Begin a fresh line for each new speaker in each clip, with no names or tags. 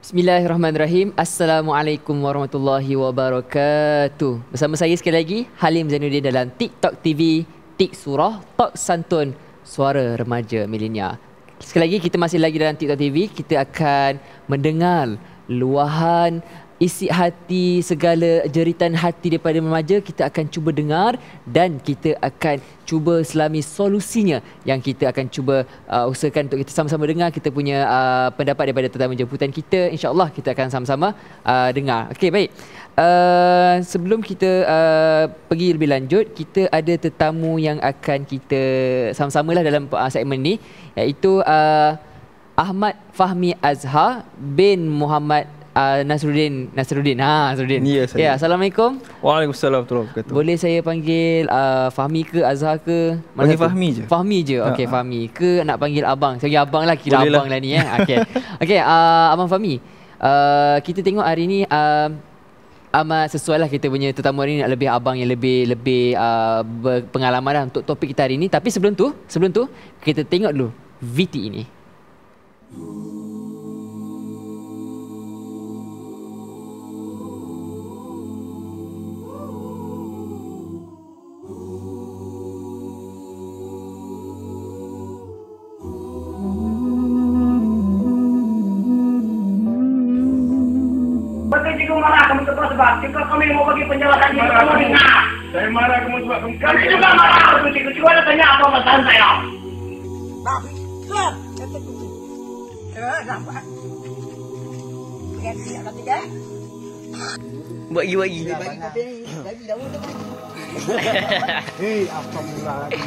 Bismillahirrahmanirrahim. Assalamualaikum warahmatullahi wabarakatuh. Bersama saya sekali lagi Halim Zainuddin dalam TikTok TV, Tik Surah, Tok Santun, Suara Remaja Milenial. Sekali lagi kita masih lagi dalam TikTok TV. Kita akan mendengar luahan isi hati, segala jeritan hati daripada remaja. Kita akan cuba dengar dan kita akan cuba selami solusinya, yang kita akan cuba usahakan untuk kita sama-sama dengar. Kita punya pendapat daripada tetamu jemputan kita. InsyaAllah kita akan sama-sama dengar. Okey, baik. Sebelum kita pergi lebih lanjut, kita ada tetamu yang akan kita sama-samalah dalam segmen ni, iaitu Ahmad Fahmi Azhar bin Muhammad Nasruddin.
Ya,
Ya, Assalamualaikum.
Waalaikumsalam warahmatullahi wabarakatuh.
Boleh saya panggil Fahmi ke Azhar ke?
Panggil Fahmi je.
Fahmi je. Okey, Fahmi. Ke nak panggil abang? Saya panggil abang lah, kira
boleh
abang lah ni Okey. Okey, Abang Fahmi. Kita tengok hari ni amat sesuai lah kita punya tetamu hari ni, nak lebih abang yang lebih berpengalaman lah untuk topik kita hari ni. Tapi sebelum tu kita tengok dulu VT ini.
Jika kami mau bagi penjelasan ini, kamu dengar.
Saya marah kamu sebab kamu.
Kami juga marah. Cikgu ada tanya apa masalah saya.
Tapi, kan? Kata kunci. Nampak? Lihat siap kata dia.
Bagi.
Jadi dah mudah.
Hei, apa mula lagi?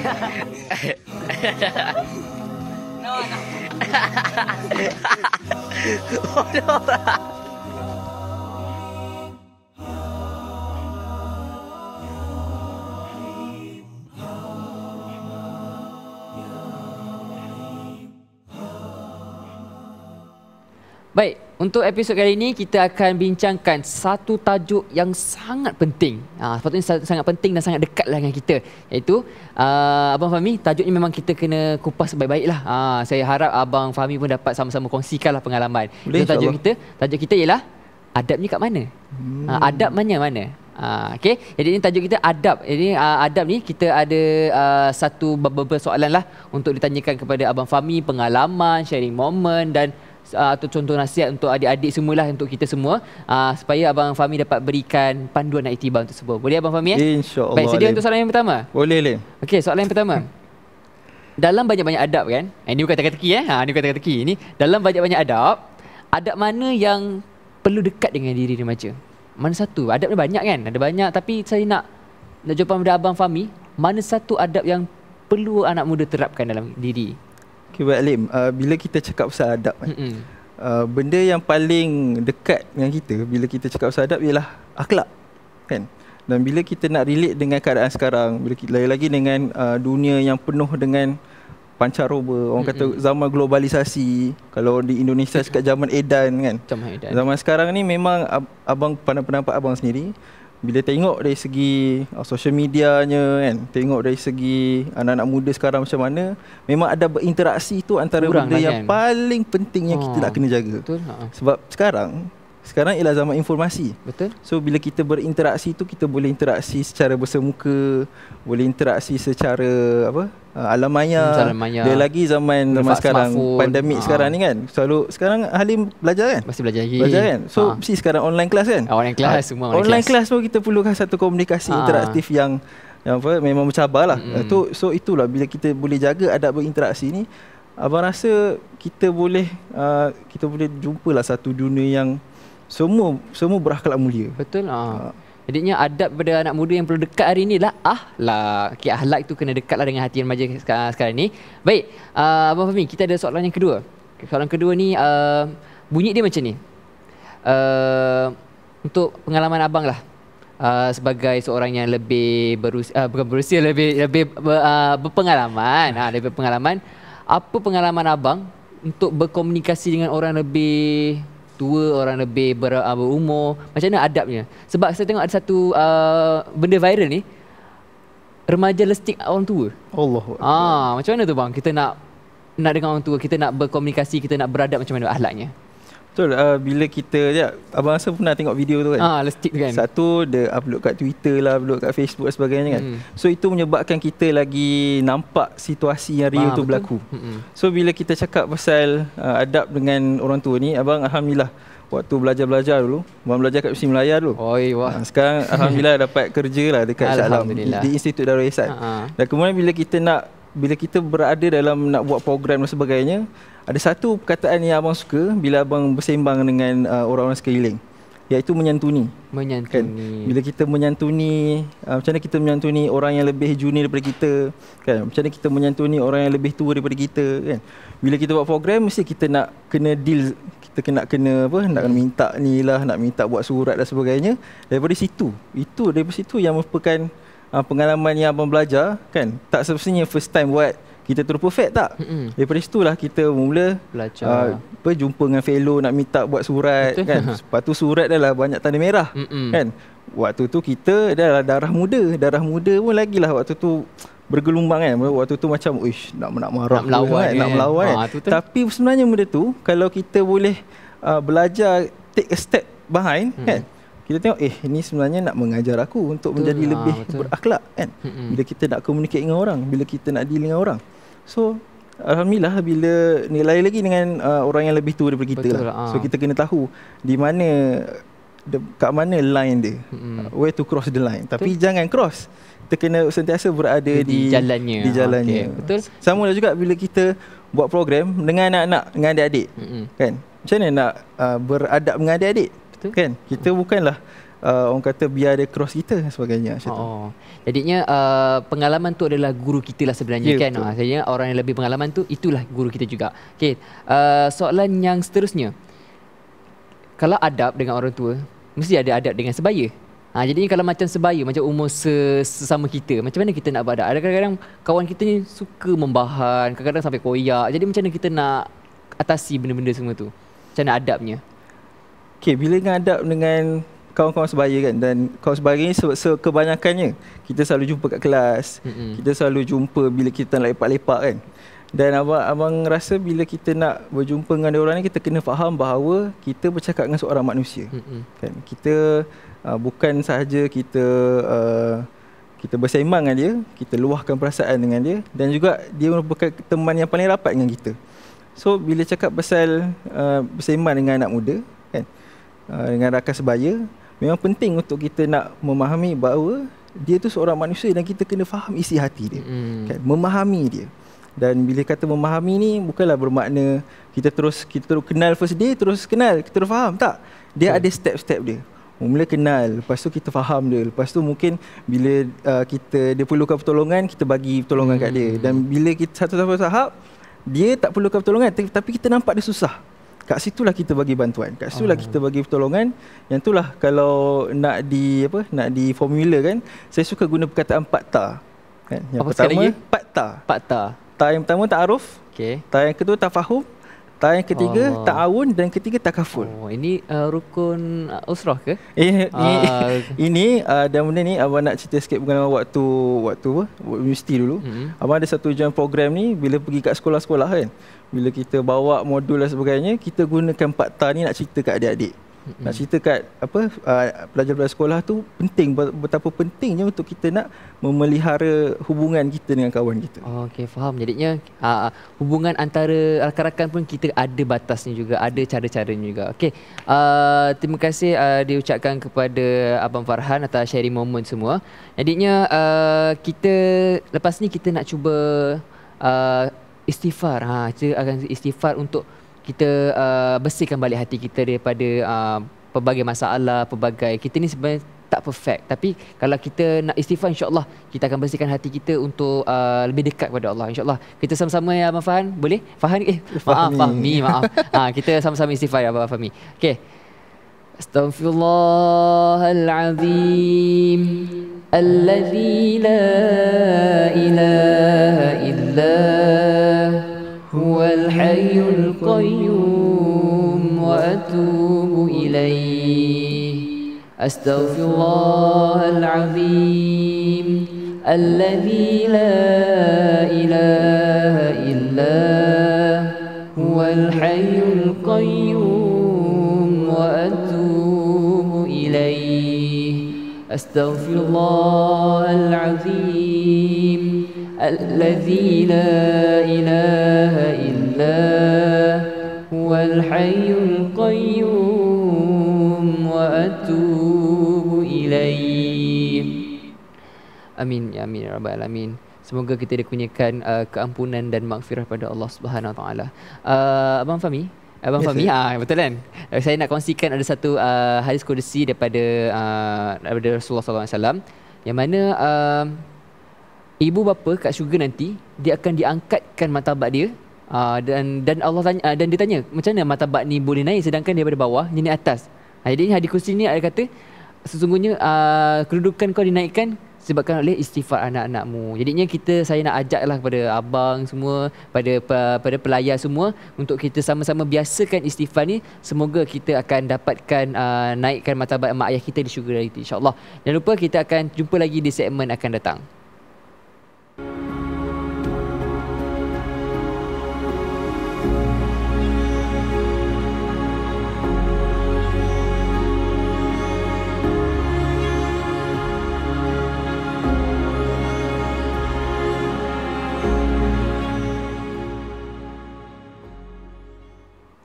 Baik, untuk episod kali ini kita akan bincangkan satu tajuk yang sangat penting. Sepatutnya sangat penting dan sangat dekat lah dengan kita, iaitu Abang Fahmi, tajuk ni memang kita kena kupas baik-baik lah. Saya harap Abang Fahmi pun dapat sama-sama kongsikan lah pengalaman.
Boleh,
tajuk kita ialah adab ni kat mana? Adab mana? Okey, jadi ini tajuk kita adab. Jadi adab ni kita ada satu beberapa soalan lah untuk ditanyakan kepada Abang Fahmi, pengalaman, sharing moment dan atau contoh nasihat untuk adik-adik semualah, untuk kita semua, supaya Abang Fahmi dapat berikan panduan dan iktibar untuk semua. Boleh Abang Fahmi?
InsyaAllah.
Baik, sedia untuk soalan yang pertama?
Boleh, Lim.
Okey, soalan yang pertama. Dalam banyak-banyak adab kan? Ini bukan teka-teki ini bukan teka-teki. Ini dalam banyak-banyak adab mana yang perlu dekat dengan diri remaja? Mana satu? Adab ni banyak kan? Ada banyak, tapi saya nak jawapan daripada Abang Fahmi, mana satu adab yang perlu anak muda terapkan dalam diri?
Okay, baik, Lim. Bila kita cakap pasal adab, benda yang paling dekat dengan kita bila kita cakap pasal adab ialah akhlak, kan? Dan bila kita nak relate dengan keadaan sekarang, bila kita lagi-lagi dengan dunia yang penuh dengan pancaroba, orang kata zaman globalisasi. Kalau di Indonesia sekat zaman edan kan. Zaman sekarang ni memang abang pendapat abang sendiri, bila tengok dari segi social medianya kan, tengok dari segi anak-anak muda sekarang macam mana, memang ada berinteraksi tu antara benda yang paling penting yang kita nak kena jaga.
Betul.
Sebab sekarang ialah zaman informasi.
Betul.
So bila kita berinteraksi tu, kita boleh interaksi secara bersemuka, boleh interaksi secara alam maya. Dia lagi zaman sekarang, pandemik sekarang ni kan. Selalu sekarang Halim belajar kan?
Masih belajar lagi.
Kan? So mesti sekarang online class kan?
Online class semua
online class pun kita perlukan satu komunikasi interaktif yang memang bercabar lah. So itulah bila kita boleh jaga adab berinteraksi ni, abang rasa kita boleh jumpalah satu dunia yang semua berakhlak mulia.
Betul. Jadinya adab pada anak muda yang perlu dekat hari ni lah akhlak. Okay, akhlak tu kena dekatlah dengan hati remaja sekarang ni. Baik, Abang Fahmi, kita ada soalan yang kedua. Soalan kedua ni bunyi dia macam ni. Untuk pengalaman abang lah, sebagai seorang yang lebih berusia, lebih berpengalaman, lebih berpengalaman, apa pengalaman abang untuk berkomunikasi dengan orang lebih tua, orang lebih berumur, macam mana adabnya? Sebab saya tengok ada satu benda viral ni, remaja lestik orang tua.
Allah.
Macam mana tu bang? Kita nak dengan orang tua, kita nak berkomunikasi, kita nak beradab, macam mana akhlaknya?
Betul, bila kita Abang rasa pernah tengok video tu kan.
Let's stick tu kan.
Satu dia upload kat Twitter lah, upload kat Facebook dan sebagainya kan. So itu menyebabkan kita lagi nampak situasi yang real tu
betul.
berlaku. So bila kita cakap pasal adab dengan orang tua ni, abang alhamdulillah waktu belajar dulu, abang belajar kat Mesti Melaya dulu.
Wah.
Sekarang alhamdulillah dapat kerja lah dekat Shah Alam di Institut Darul Ihsan. Dan kemudian bila kita berada dalam nak buat program dan sebagainya, ada satu perkataan yang abang suka bila abang bersembang dengan orang-orang sekeliling, iaitu menyantuni. Kan? Bila kita menyantuni, macam mana kita menyantuni orang yang lebih junior daripada kita, kan? Macam mana kita menyantuni orang yang lebih tua daripada kita, kan? Bila kita buat program, mesti kita nak kena deal, kita nak kena minta ni lah, nak minta buat surat dan sebagainya. Daripada situ yang merupakan pengalaman yang abang belajar, kan? Tak semestinya first time buat kita terus perfect tak. Daripada situlah kita mula
belajar,
jumpa dengan fellow nak minta buat surat. Betul. Kan. Lepas tu surat dah lah banyak tanda merah. Kan. Waktu tu kita dah darah muda pun lagilah waktu tu bergelumbang kan. Waktu tu macam nak marah, nak melawan kan. Tapi sebenarnya benda tu kalau kita boleh belajar take a step behind kan, kita tengok ni sebenarnya nak mengajar aku untuk menjadi lebih berakhlak kan. Bila kita nak communicate dengan orang, bila kita nak deal dengan orang. So alhamdulillah bila nilai lagi dengan orang yang lebih tua daripada kita lah. So kita kena tahu di mana kat mana line dia, where to cross the line. Tapi jangan cross, kita kena sentiasa berada di jalannya.
Okay, betul.
Sama lah juga bila kita buat program dengan anak-anak, dengan adik-adik kan. Macam mana nak beradab dengan adik-adik, kan? Kita bukanlah orang kata biar dia cross kita dan sebagainya.
Jadinya pengalaman tu adalah guru kita lah sebenarnya, kan. Jadi orang yang lebih pengalaman tu itulah guru kita juga. Okey, soalan yang seterusnya, kalau adab dengan orang tua, mesti ada adab dengan sebaya. Jadi kalau macam sebaya, macam umur sesama kita, macam mana kita nak beradab? Ada kadang-kadang kawan kita ni suka membahan, kadang-kadang sampai koyak. Jadi macam mana kita nak atasi benda-benda semua tu? Macam mana adabnya?
Okey, bila dengan adab dengan kawan-kawan sebaya kan, dan kawan sebaya ni kebanyakannya kita selalu jumpa kat kelas, kita selalu jumpa bila kita nak lepak-lepak kan. Dan abang rasa bila kita nak berjumpa dengan orang ni, kita kena faham bahawa kita bercakap dengan seorang manusia. Kan? Kita bukan sahaja kita bersembang dengan dia, kita luahkan perasaan dengan dia, dan juga dia merupakan teman yang paling rapat dengan kita. So bila cakap pasal bersembang dengan anak muda kan, dengan rakan sebaya, memang penting untuk kita nak memahami bahawa dia tu seorang manusia dan kita kena faham isi hati dia. Kan? Memahami dia. Dan bila kata memahami ni bukanlah bermakna kita terus kenal first day terus kenal, kita terus faham, tak. Dia ada step-step dia. Mula kenal, lepas tu kita faham dia, lepas tu mungkin bila dia perlukan pertolongan, kita bagi pertolongan kat dia. Dan bila kita satu tahap dia tak perlukan pertolongan tapi kita nampak dia susah, kat situlah kita bagi bantuan, kat situlah kita bagi pertolongan. Yang itulah kalau nak di formula kan, saya suka guna perkataan 4 ta kan. Yang pertama 4 ta. Ta yang pertama ta'aruf, ta yang kedua tafahum, ta yang ketiga ta'awun, dan ketiga takaful.
Ini rukun usrah ke?
Ini dan benda ni abang nak cerita sikit pengalaman waktu universiti dulu. Abang ada satu ujian program ni, bila pergi kat sekolah-sekolah kan, bila kita bawa modul dan sebagainya, kita gunakan 4 ta ni nak cerita kat adik-adik. Nak cerita kat pelajar-pelajar sekolah tu betapa pentingnya untuk kita nak memelihara hubungan kita dengan kawan kita.
Okey, faham. Jadinya hubungan antara rakan-rakan pun kita ada batasnya juga, ada cara-caranya juga. Okey, terima kasih diucapkan kepada Abang Farhan atas sharing moment semua. Jadinya kita lepas ni kita nak cuba istighfar. Kita akan istighfar untuk kita bersihkan balik hati kita daripada pelbagai masalah, pelbagai. Kita ni sebenarnya tak perfect, tapi kalau kita nak istighfar, insya-Allah kita akan bersihkan hati kita untuk lebih dekat kepada Allah, insya-Allah. Kita sama-sama ya Abang Farhan, boleh? Fahmi, maaf. Kita sama-sama istighfar ya Abang Fahmi. Okey. Astaghfirullahalazim alladzi la ilaha illa huwal hayyul qayyum wa atubu ilaih. Astaghfirullahalazim alladzi la ilaha illa huwal hayyul qayyum Astaghfirullahalazim alladzi la ilaha illa huwal hayyul qayyum wa atubu ilaih. Amin ya amin ya rabbal alamin. Semoga kita dikurniakan keampunan dan maghfirah pada Allah Subhanahu Wa Taala. Abang Fahmi, Fahmi, betul kan? Saya nak kongsikan ada satu hadis qudsi daripada Rasulullah SAW, yang mana ibu bapa kat syurga nanti dia akan diangkatkan martabat dia, dan Allah tanya, dan dia tanya macam mana martabat ni boleh naik sedangkan dia daripada bawah ni atas. Jadi hadis qudsi ni ada kata sesungguhnya kedudukan kau dinaikkan sebabkan oleh istighfar anak-anakmu. Jadinya saya nak ajaklah kepada abang semua, pada pelayar semua, untuk kita sama-sama biasakan istighfar ni. Semoga kita akan dapatkan naikkan martabat mak ayah kita di syurga nanti, insya-Allah. Jangan lupa kita akan jumpa lagi di segmen akan datang.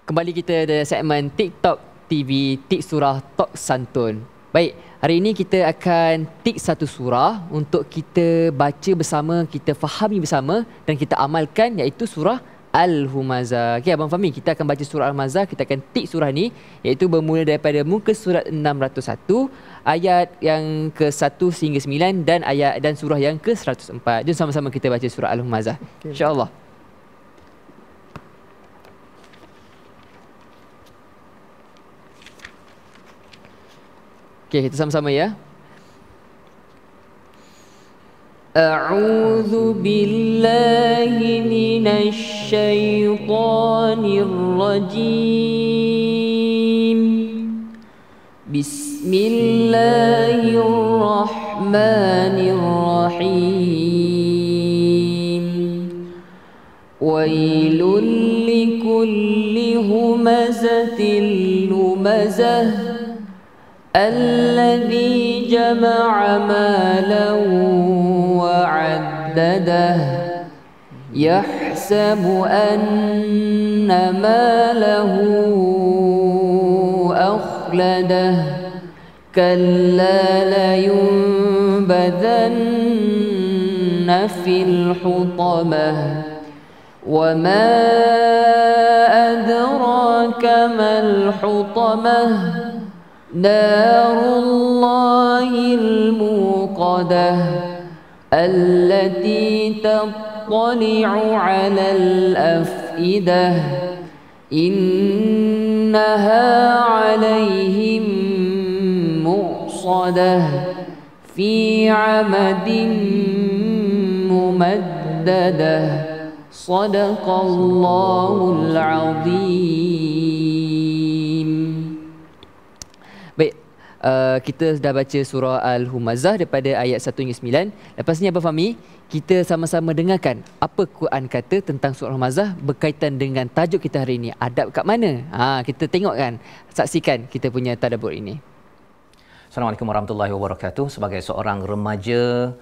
Kembali kita ada segmen TikTok TV Tik Surah Tok Santun. Baik, hari ini kita akan tik satu surah untuk kita baca bersama, kita fahami bersama dan kita amalkan, iaitu surah Al-Humazah. Okey Abang Fahmi, kita akan baca surah Al-Humazah, kita akan tik surah ni, iaitu bermula daripada muka surat 601, ayat yang ke-1 hingga 9 dan surah yang ke-104. Jom sama-sama kita baca surah Al-Humazah. Okay. Insya-Allah. Okey, kita sama-sama ya. A'udzu billahi minasy syaithanir rajim. Bismillahirrahmanirrahim. Wailul likulli humazatil lumazah الذي جمع مالا وعدده يحسب أن ماله أخلده كلا لينبذن في الحطمة وما أدراك ما الحطمة نار الله الموقدة التي تطلع على الأفئدة إنها عليهم مؤصدة في عمد ممددة صدق الله العظيم. Kita dah baca surah Al-Humazah daripada ayat 1 hingga 9. Lepas ni Abang Fahmi, kita sama-sama dengarkan apa Quran kata tentang surah Al-Humazah berkaitan dengan tajuk kita hari ini. Adab kat mana? Kita tengok kan, saksikan kita punya tadabbur ini.
Assalamualaikum warahmatullahi wabarakatuh. Sebagai seorang remaja,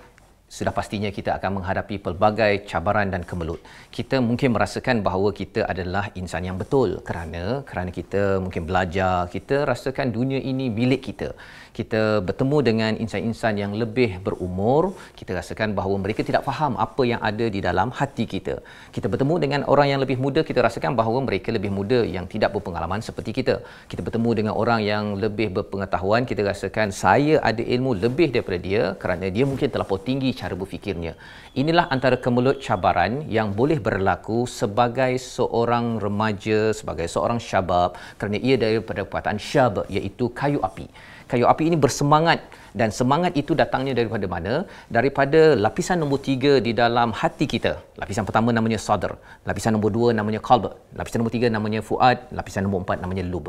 sudah pastinya kita akan menghadapi pelbagai cabaran dan kemelut. Kita mungkin merasakan bahawa kita adalah insan yang betul kerana kita mungkin belajar, kita rasakan dunia ini milik kita. Kita bertemu dengan insan-insan yang lebih berumur, kita rasakan bahawa mereka tidak faham apa yang ada di dalam hati kita. Kita bertemu dengan orang yang lebih muda, kita rasakan bahawa mereka lebih muda yang tidak berpengalaman seperti kita. Kita bertemu dengan orang yang lebih berpengetahuan, kita rasakan saya ada ilmu lebih daripada dia kerana dia mungkin terlampau tinggi cara berfikirnya. Inilah antara kemelut cabaran yang boleh berlaku sebagai seorang remaja, sebagai seorang syabab, kerana ia daripada perkataan syab, iaitu kayu api. Kayu api ini bersemangat, dan semangat itu datangnya daripada mana? Daripada lapisan nombor 3 di dalam hati kita. Lapisan pertama namanya sadr, lapisan nombor 2 namanya qalb, lapisan nombor 3 namanya fuad, lapisan nombor 4 namanya lub.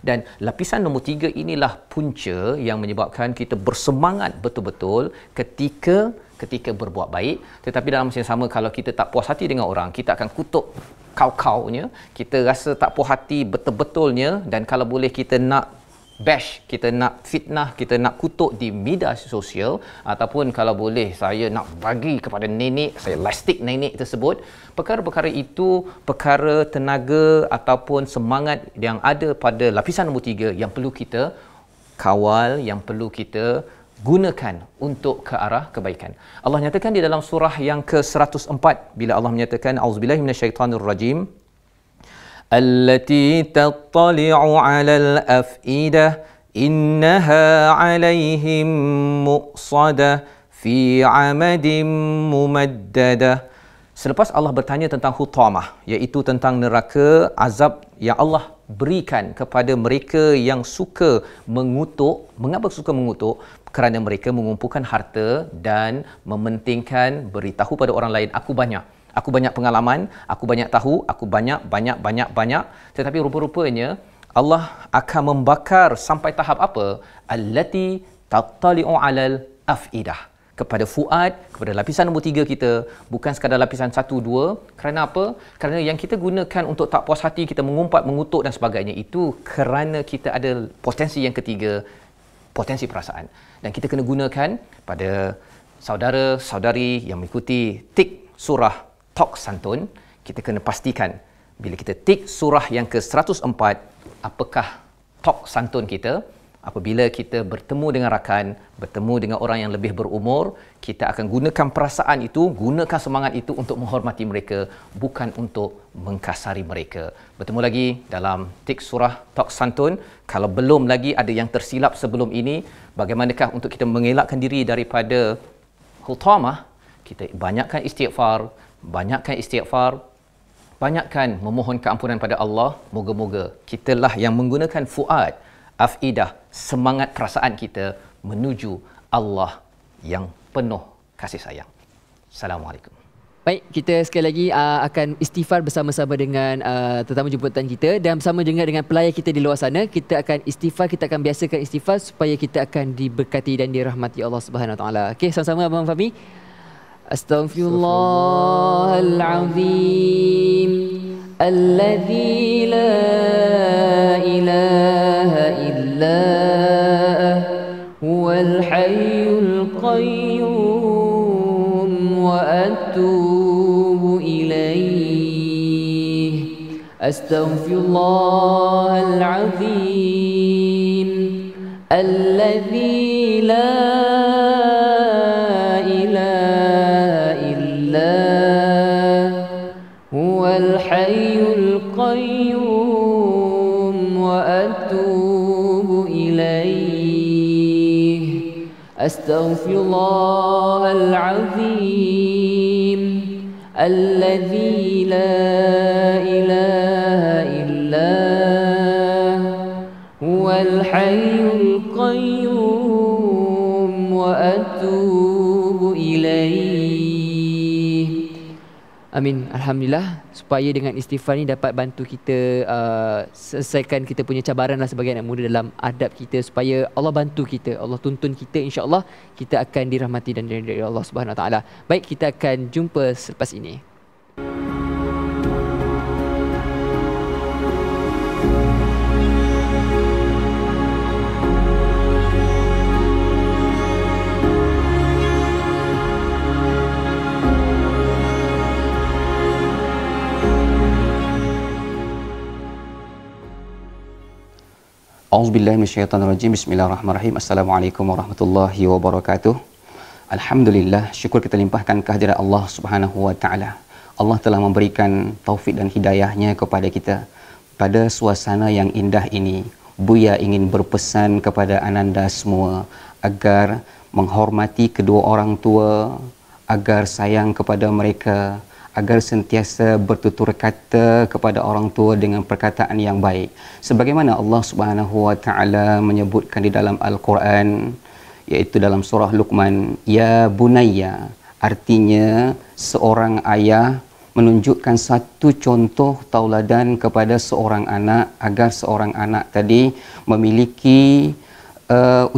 Dan lapisan nombor 3 inilah punca yang menyebabkan kita bersemangat betul-betul ketika berbuat baik. Tetapi dalam masa yang sama, kalau kita tak puas hati dengan orang, kita akan kutuk kau-kaunya, kita rasa tak puas hati betul-betulnya, dan kalau boleh kita nak bash, kita nak fitnah, kita nak kutuk di media sosial, ataupun kalau boleh saya nak bagi kepada nenek, saya lastik nenek tersebut, perkara-perkara itu perkara tenaga ataupun semangat yang ada pada lapisan nombor 3 yang perlu kita kawal, yang perlu kita gunakan untuk ke arah kebaikan. Allah nyatakan di dalam surah yang ke-104 bila Allah menyatakan auzubillahi minasyaitonirrajim allati tattali'u 'alal afidah innaha 'alaihim muqsadah fi 'amadin mumaddadah. Selepas Allah bertanya tentang hutamah, iaitu tentang neraka, azab yang Allah berikan kepada mereka yang suka mengutuk. Mengapa suka mengutuk? Kerana mereka mengumpulkan harta dan mementingkan beritahu pada orang lain, aku banyak pengalaman, aku banyak tahu, aku banyak. Tetapi rupa-rupanya Allah akan membakar sampai tahap apa? Allati tattali'u 'alal afidah. Kepada fuad, kepada lapisan nombor 3 kita, bukan sekadar lapisan 1, 2. Kerana apa? Kerana yang kita gunakan untuk tak puas hati, kita mengumpat, mengutuk dan sebagainya, itu kerana kita ada potensi yang ketiga, potensi perasaan. Dan kita kena gunakan pada saudara-saudari yang mengikuti tik surah Tok Santun. Kita kena pastikan bila kita tik surah yang ke-104, apakah Tok Santun kita. Apabila kita bertemu dengan rakan, bertemu dengan orang yang lebih berumur, kita akan gunakan perasaan itu, gunakan semangat itu untuk menghormati mereka, bukan untuk mengkasari mereka. Bertemu lagi dalam tik surah Tok Santun. Kalau belum lagi ada yang tersilap sebelum ini, bagaimanakah untuk kita mengelakkan diri daripada hutamah? Kita banyakkan istighfar, banyakkan memohon keampunan pada Allah. Moga-moga kitalah yang menggunakan fuad, afidah, semangat perasaan kita menuju Allah yang penuh kasih sayang. Assalamualaikum.
Baik, kita sekali lagi akan istighfar bersama-sama dengan tetamu jemputan kita, dan bersama dengan pelayar kita di luar sana. Kita akan istighfar, kita akan biasakan istighfar supaya kita akan diberkati dan dirahmati Allah Subhanahu Wa Taala. Okey, sama-sama Abang Fahmi. Astaghfirullahalazim alladzi la ilaha illa huwal hayyul qayyum wa atubu ilaih. Astaghfirullahalazim alladzi la ilaha illa huwal hayyul qayyum wa atubu ilaih. Astaghfirullahalazim alladzi la ilaha illa huwal hayyul qayyum wa atubu ilaih. Amin. Alhamdulillah, supaya dengan istighfar ni dapat bantu kita selesaikan kita punya cabaran lah sebagai anak muda dalam adab kita, supaya Allah bantu kita, Allah tuntun kita, insya-Allah kita akan dirahmati dan diridai Allah Subhanahu Wa Taala. Baik, kita akan jumpa selepas ini.
Auzubillahi minasyaitonirrajim. Bismillahirrahmanirrahim. Assalamualaikum warahmatullahi wabarakatuh. Alhamdulillah, syukur kita limpahkan kehadirat Allah Subhanahu wa taala. Allah telah memberikan taufik dan hidayahnya kepada kita. Pada suasana yang indah ini, Buya ingin berpesan kepada ananda semua agar menghormati kedua orang tua, agar sayang kepada mereka, agar sentiasa bertutur kata kepada orang tua dengan perkataan yang baik. Sebagaimana Allah Subhanahu wa taala menyebutkan di dalam Al-Quran, iaitu dalam surah Luqman, ya bunayya, artinya seorang ayah menunjukkan satu contoh tauladan kepada seorang anak agar seorang anak tadi memiliki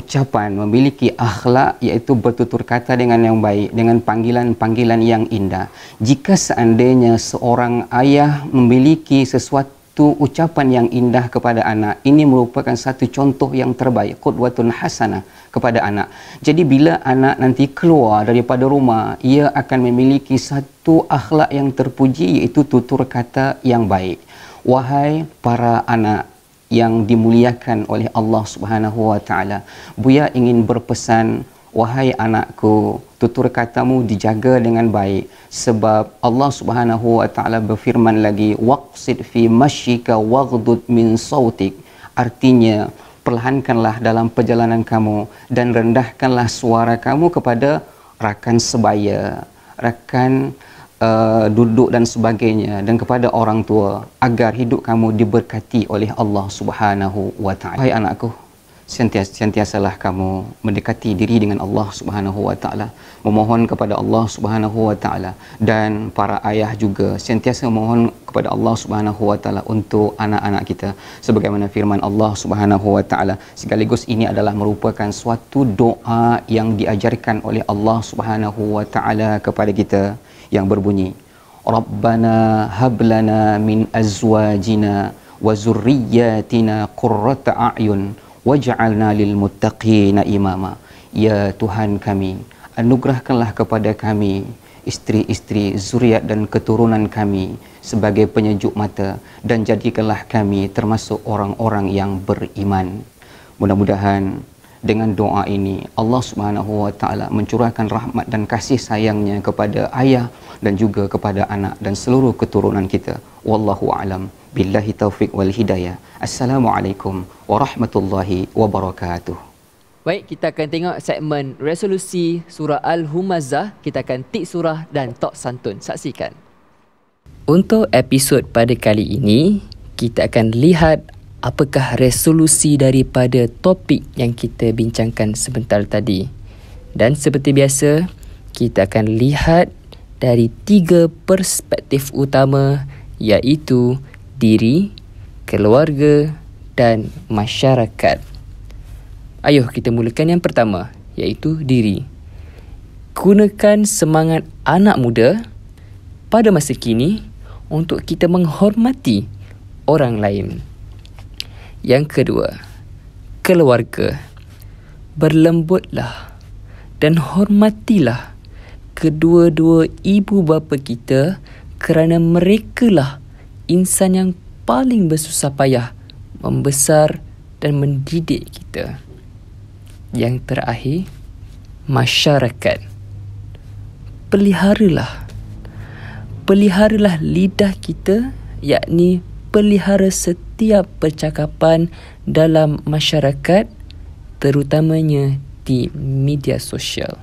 ucapan, memiliki akhlak, iaitu bertutur kata dengan yang baik, dengan panggilan-panggilan yang indah. Jika seandainya seorang ayah memiliki sesuatu satu ucapan yang indah kepada anak. Ini merupakan satu contoh yang terbaik, qudwatun hasanah kepada anak. Jadi bila anak nanti keluar daripada rumah, ia akan memiliki satu akhlak yang terpuji, iaitu tutur kata yang baik. Wahai para anak yang dimuliakan oleh Allah Subhanahu wa taala, Buya ingin berpesan, wahai anakku, tutur katamu dijaga dengan baik, sebab Allah Subhanahu wa taala berfirman lagi, waqsid fi masyika waghdud min sautik. Artinya, perlahankanlah dalam perjalanan kamu dan rendahkanlah suara kamu kepada rakan sebaya, rakan duduk dan sebagainya, dan kepada orang tua, agar hidup kamu diberkati oleh Allah Subhanahu wa taala. Hai anakku, sentiasalah kamu mendekati diri dengan Allah Subhanahu wa taala, memohon kepada Allah Subhanahu wa taala, dan para ayah juga sentiasa memohon kepada Allah Subhanahu wa taala untuk anak-anak kita, sebagaimana firman Allah Subhanahu wa taala. Sekaligus ini adalah merupakan suatu doa yang diajarkan oleh Allah Subhanahu wa taala kepada kita, yang berbunyi, Rabbana hablana min azwajina wa zurriyyatina qurrata a'yun waj'alna lil muttaqina imama. Ya Tuhan kami, anugerahkanlah kepada kami isteri-isteri, zuriat dan keturunan kami sebagai penyejuk mata, dan jadikanlah kami termasuk orang-orang yang beriman. Mudah-mudahan dengan doa ini Allah Subhanahu wa taala mencurahkan rahmat dan kasih sayangnya kepada ayah dan juga kepada anak dan seluruh keturunan kita. Wallahu a'lam. Billahi taufiq wal hidayah. Assalamualaikum warahmatullahi wabarakatuh.
Baik, kita akan tengok segmen resolusi surah Al-Humazah. Kita akan tik surah dan tok santun. Saksikan. Untuk episod pada kali ini, kita akan lihat apakah resolusi daripada topik yang kita bincangkan sebentar tadi. Dan seperti biasa, kita akan lihat dari 3 perspektif utama, iaitu diri, keluarga dan masyarakat. Ayuh kita mulakan yang pertama, iaitu diri. Gunakan semangat anak muda pada masa kini untuk kita menghormati orang lain. Yang kedua, keluarga. Berlembutlah dan hormatilah kedua-dua ibu bapa kita, kerana merekalah insan yang paling bersusah payah membesar dan mendidik kita. Yang terakhir, masyarakat. Peliharalah lidah kita, yakni pelihara setiap percakapan dalam masyarakat, terutamanya di media sosial.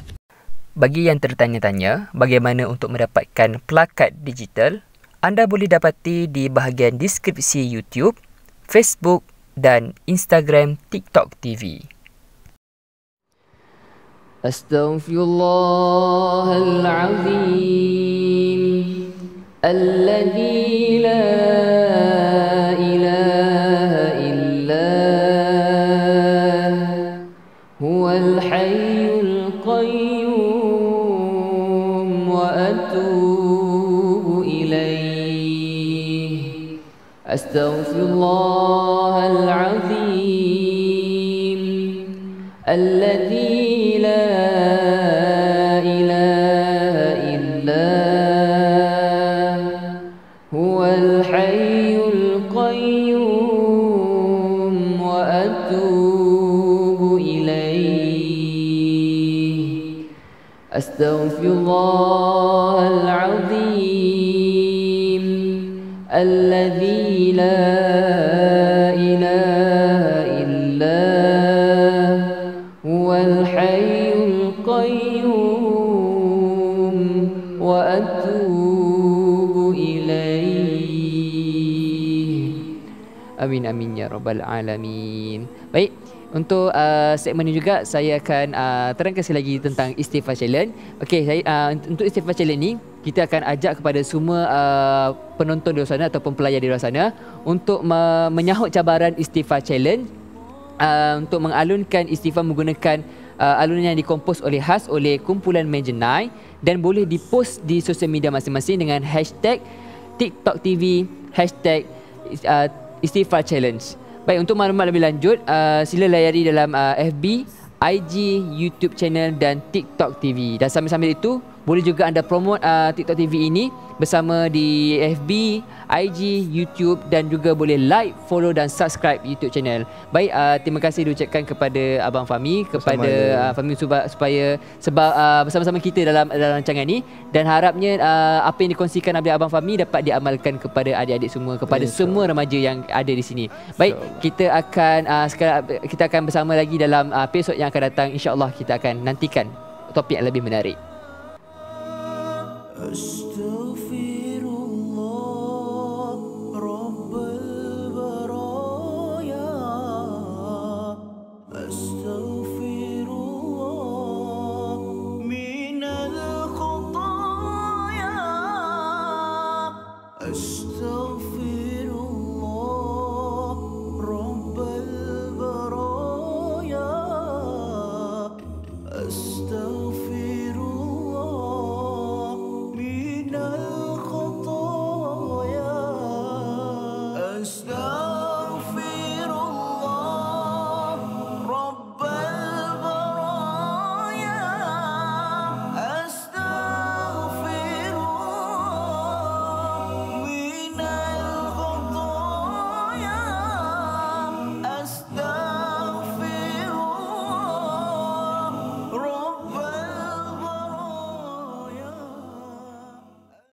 Bagi yang tertanya-tanya bagaimana untuk mendapatkan plakat digital, anda boleh dapati di bahagian deskripsi YouTube, Facebook dan Instagram TikTok TV. Astaghfirullahalazim alladzi la ilaha illa huwal hayyul qayyum wa atubu ilaih. Astaghfirullahalazim alladzi Astaghfirullahalazim alladzi la ilaha illa huwal hayyul qayyum wa atubu ilaih. Amin amin ya rabbal alamin. Baik, untuk segmen ini juga saya akan terangkan sekali lagi tentang Istighfar Challenge. Okey, untuk Istighfar Challenge ni kita akan ajak kepada semua penonton di luar sana ataupun pelajar di luar sana untuk menyahut cabaran Istighfar Challenge, untuk mengalunkan istighfar menggunakan alunan yang dikompos khas oleh kumpulan Menjenai, dan boleh dipost di sosial media masing-masing dengan hashtag TikTok TV, hashtag Istighfar Challenge. Baik, untuk maklumat lebih lanjut, sila layari dalam FB, IG, YouTube channel dan TikTok TV. Dan sambil-sambil itu, boleh juga anda promote TikTok TV ini bersama di FB, IG, YouTube dan juga boleh like, follow dan subscribe YouTube channel. Baik, terima kasih diucapkan kepada Abang Fahmi, kepada Fahmi supaya sebab bersama-sama kita dalam rancangan ini, dan harapnya apa yang dikongsikan oleh Abang Fahmi dapat diamalkan kepada adik-adik semua, kepada semua remaja yang ada di sini. Baik, kita akan bersama lagi dalam episod yang akan datang. InsyaAllah kita akan nantikan topik yang lebih menarik.
أستغفر